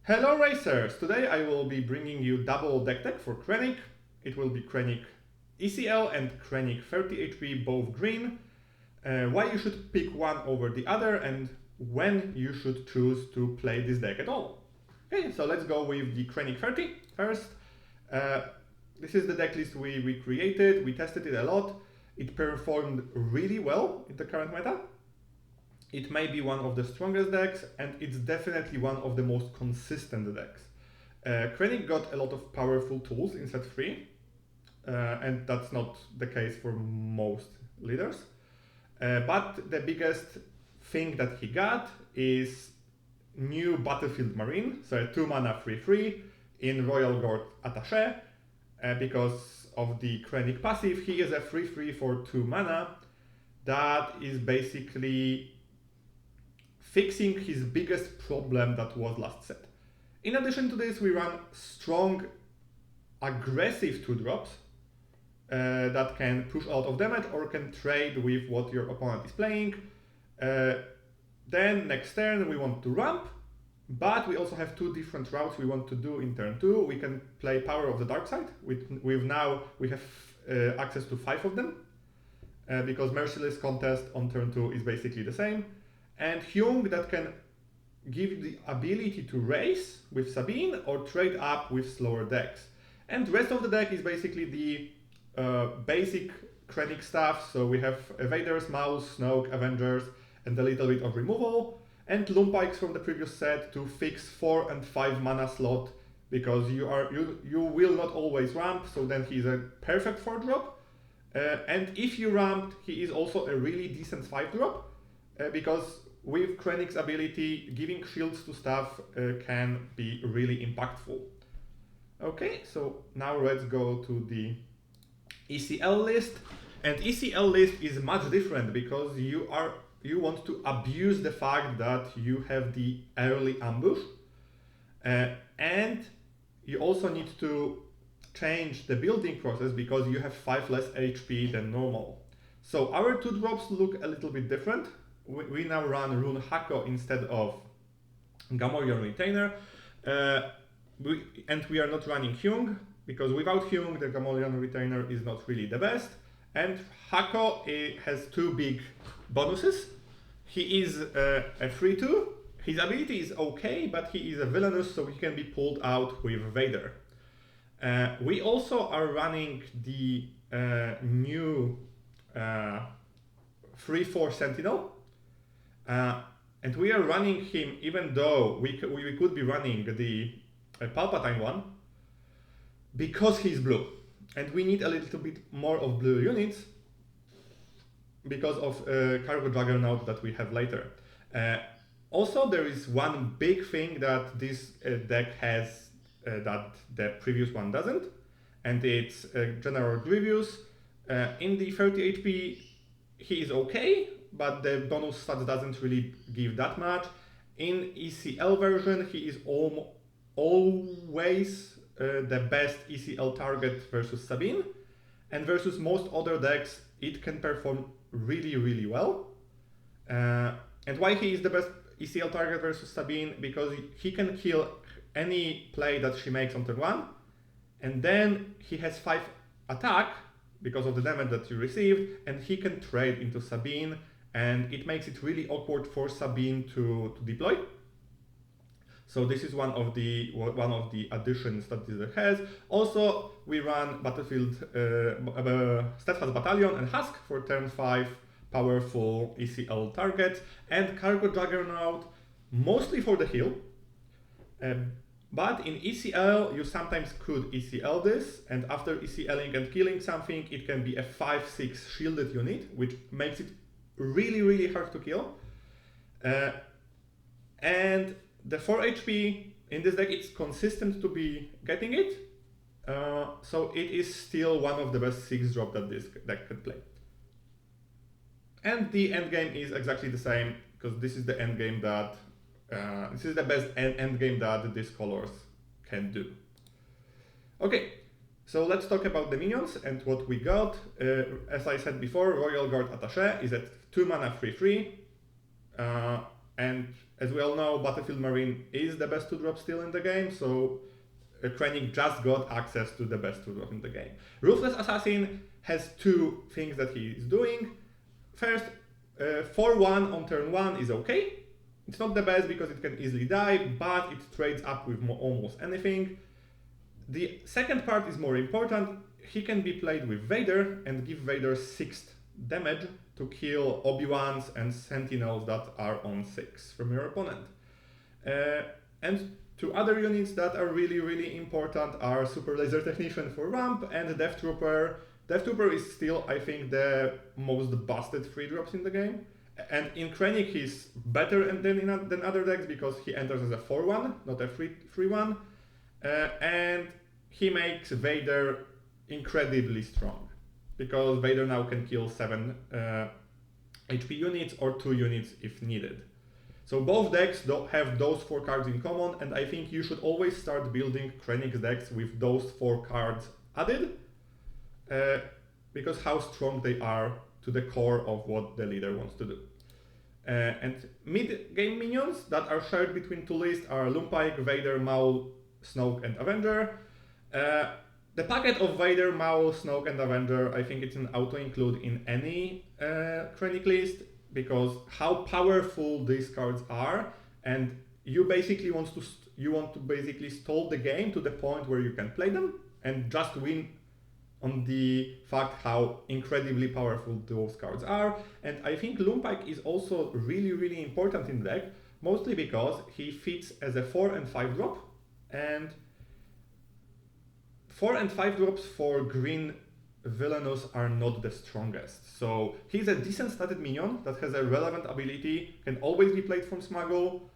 Hello Racers! Today I will be bringing you double deck for Krenick. It will be Krenick ECL and Krenick 30 HP, both green. Why you should pick one over the other and when you should choose to play this deck at all. Okay, so let's go with the Krenick 30 first. This is the deck list we created, we tested it a lot. It performed really well in the current meta. It may be one of the strongest decks, and it's definitely one of the most consistent decks. Krenick got a lot of powerful tools in set 3, and that's not the case for most leaders. But the biggest thing that he got is new Battlefield Marine, so a 2-mana 3/3 in Royal Guard Attaché. Because of the Krenick passive, he is a 3/3 for 2 mana that is basically fixing his biggest problem that was last set. In addition to this, we run strong, aggressive 2-drops that can push a lot of damage or can trade with what your opponent is playing. Then next turn we want to ramp, but we also have 2 different routes we want to do in turn 2. We can play Power of the Dark Side, with now we have access to 5 of them, because Merciless Contest on turn 2 is basically the same. And Hyung that can give you the ability to race with Sabine or trade up with slower decks. And the rest of the deck is basically the basic Krenick stuff. So we have Evaders, Mouse, Snoke, Avengers, and a little bit of removal. And Lumpikes from the previous set to fix 4 and 5 mana slot, because you will not always ramp, so then he's a perfect 4-drop. And if you ramped, he is also a really decent 5-drop, because with Krenick's ability, giving shields to stuff can be really impactful. Okay, so now let's go to the ECL list. And ECL list is much different because you want to abuse the fact that you have the early ambush, and you also need to change the building process because you have 5 less HP than normal. So our 2-drops look a little bit different. We now run Rune Hako instead of Gamorrean Retainer, and we are not running Hyung, because without Hyung the Gamorrean Retainer is not really the best. And Hako has 2 big bonuses. He is a 3/2, his ability is okay, but he is a villainous, so he can be pulled out with Vader. We also are running the new 3/4 Sentinel. And we are running him even though we could be running the Palpatine one, because he's blue. And we need a little bit more of blue units because of Cargo Juggernaut that we have later. Also, there is one big thing that this deck has that the previous one doesn't, and it's General Grievous. In the 30 HP, he is okay, but the bonus stats doesn't really give that much. In ECL version, he is always the best ECL target versus Sabine, and versus most other decks, it can perform really, really well. And why he is the best ECL target versus Sabine? Because he can kill any play that she makes on turn 1, and then he has 5 attack because of the damage that you received, and he can trade into Sabine, and it makes it really awkward for Sabine to deploy. So this is one of the additions that this deck has. Also, we run Battlefield Steadfast Battalion and Husk for turn 5 powerful ECL targets, and Cargo Juggernaut mostly for the heal. But in ECL, you sometimes could ECL this, and after ECLing and killing something, it can be a 5/6 shielded unit, which makes it really, really hard to kill. And the 4 HP in this deck, it's consistent to be getting it, so it is still one of the best 6-drop that this deck can play. And the endgame is exactly the same, because this is the endgame that this is the best endgame that these colors can do. Okay, so let's talk about the minions and what we got. As I said before, Royal Guard Attaché is at 2 mana 3/3, and as we all know, Battlefield Marine is the best 2-drop still in the game, so Krenick just got access to the best 2-drop in the game. Ruthless Assassin has two things that he is doing. First, 4-1 on turn 1 is okay. It's not the best because it can easily die, but it trades up with almost anything. The second part is more important. He can be played with Vader and give Vader 6 damage to kill Obi-Wans and Sentinels that are on 6 from your opponent. And two other units that are really important are Super Laser Technician for ramp and Death Trooper. Death Trooper is still, I think, the most busted 3-drops in the game. And in Krenick he's better than other decks because he enters as a 4-1, not a 3-1. And he makes Vader incredibly strong, because Vader now can kill 7 HP units or 2 units if needed. So both decks have those 4 cards in common, and I think you should always start building Krenick's decks with those 4 cards added, because how strong they are to the core of what the leader wants to do. And mid-game minions that are shared between 2 lists are Lumpike, Vader, Maul, Snoke, and Avenger. The packet of Vader, Maul, Snoke, and Avenger, I think it's an auto-include in any Krenick list, because how powerful these cards are, and you basically want to basically stall the game to the point where you can play them and just win on the fact how incredibly powerful those cards are. And I think Lumpike is also really important in the deck, mostly because he fits as a 4 and 5 drop, and 4 and 5 drops for green Villainous are not the strongest. So he's a decent statted minion that has a relevant ability, can always be played from Smuggle.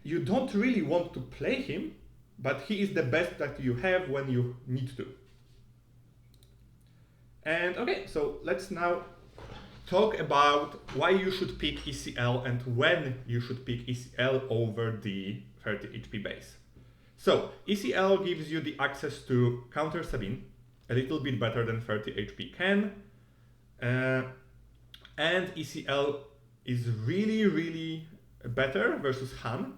You don't really want to play him, but he is the best that you have when you need to. And okay, so let's now talk about why you should pick ECL and when you should pick ECL over the 30 HP base. So ECL gives you the access to counter Sabine, a little bit better than 30 HP can, and ECL is really better versus Han,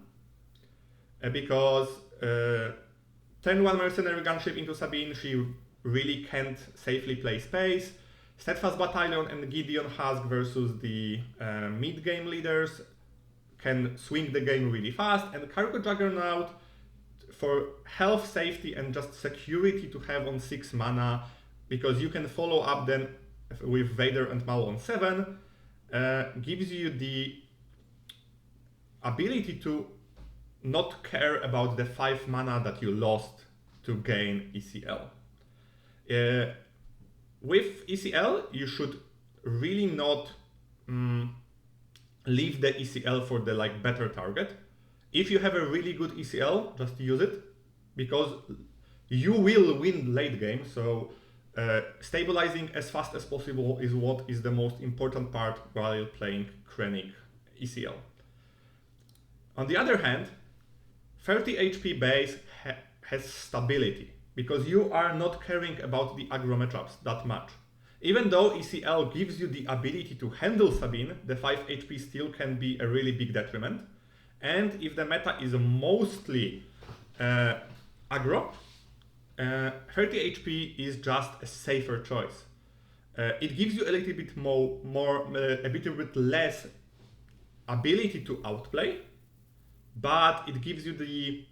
because turn 1 mercenary gunship into Sabine, she really can't safely play space. Steadfast Battalion and Gideon Husk versus the mid-game leaders can swing the game really fast, and Cargo Juggernaut for health, safety, and just security to have on 6 mana, because you can follow up then with Vader and Maul on 7, gives you the ability to not care about the 5 mana that you lost to gain ECL. With ECL, you should really not leave the ECL for the better target. If you have a really good ECL, just use it, because you will win late game, so stabilizing as fast as possible is what is the most important part while playing Krenick ECL. On the other hand, 30 HP base has stability, because you are not caring about the aggro matchups that much. Even though ECL gives you the ability to handle Sabine, the 5 HP still can be a really big detriment. And if the meta is mostly aggro, 30 HP is just a safer choice. It gives you a little bit a little bit less ability to outplay, but it gives you the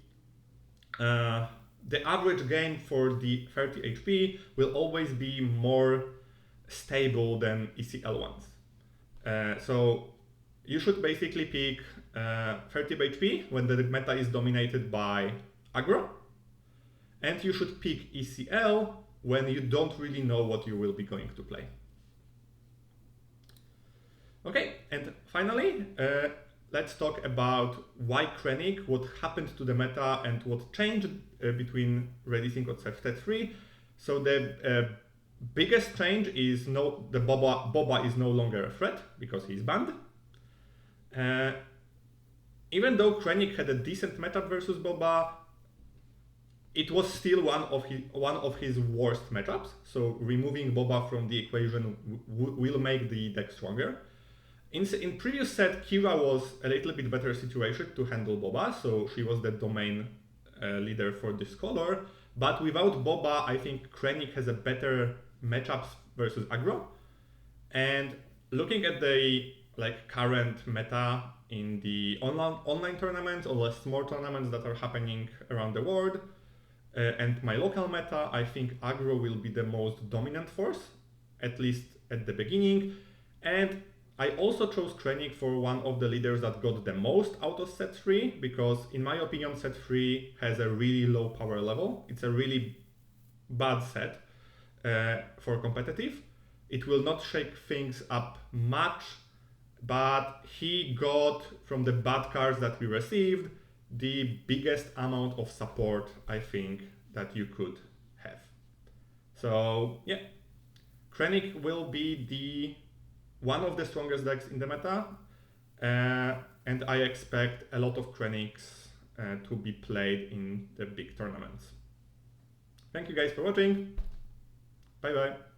average game for the 30 HP will always be more stable than ECL ones. So you should basically pick 30 HP when the meta is dominated by aggro, and you should pick ECL when you don't really know what you will be going to play. Okay, and finally, let's talk about why Krenick, what happened to the meta, and what changed between releasing Concept 3. So the biggest change is the Boba is no longer a threat because he's banned. Even though Krenick had a decent matchup versus Boba, it was still one of his worst matchups. So removing Boba from the equation will make the deck stronger. In previous set, Kira was a little bit better situated to handle Boba, so she was the domain leader for this color. But without Boba, I think Krenick has a better matchups versus aggro. And looking at the current meta in the online tournaments or less small tournaments that are happening around the world, and my local meta, I think aggro will be the most dominant force, at least at the beginning. And I also chose Krenick for one of the leaders that got the most out of set 3, because in my opinion set 3 has a really low power level. It's a really bad set for competitive. It will not shake things up much, but he got, from the bad cards that we received, the biggest amount of support I think that you could have. So yeah, Krenick will be one of the strongest decks in the meta, and I expect a lot of Krenicks to be played in the big tournaments. Thank you guys for watching. Bye bye.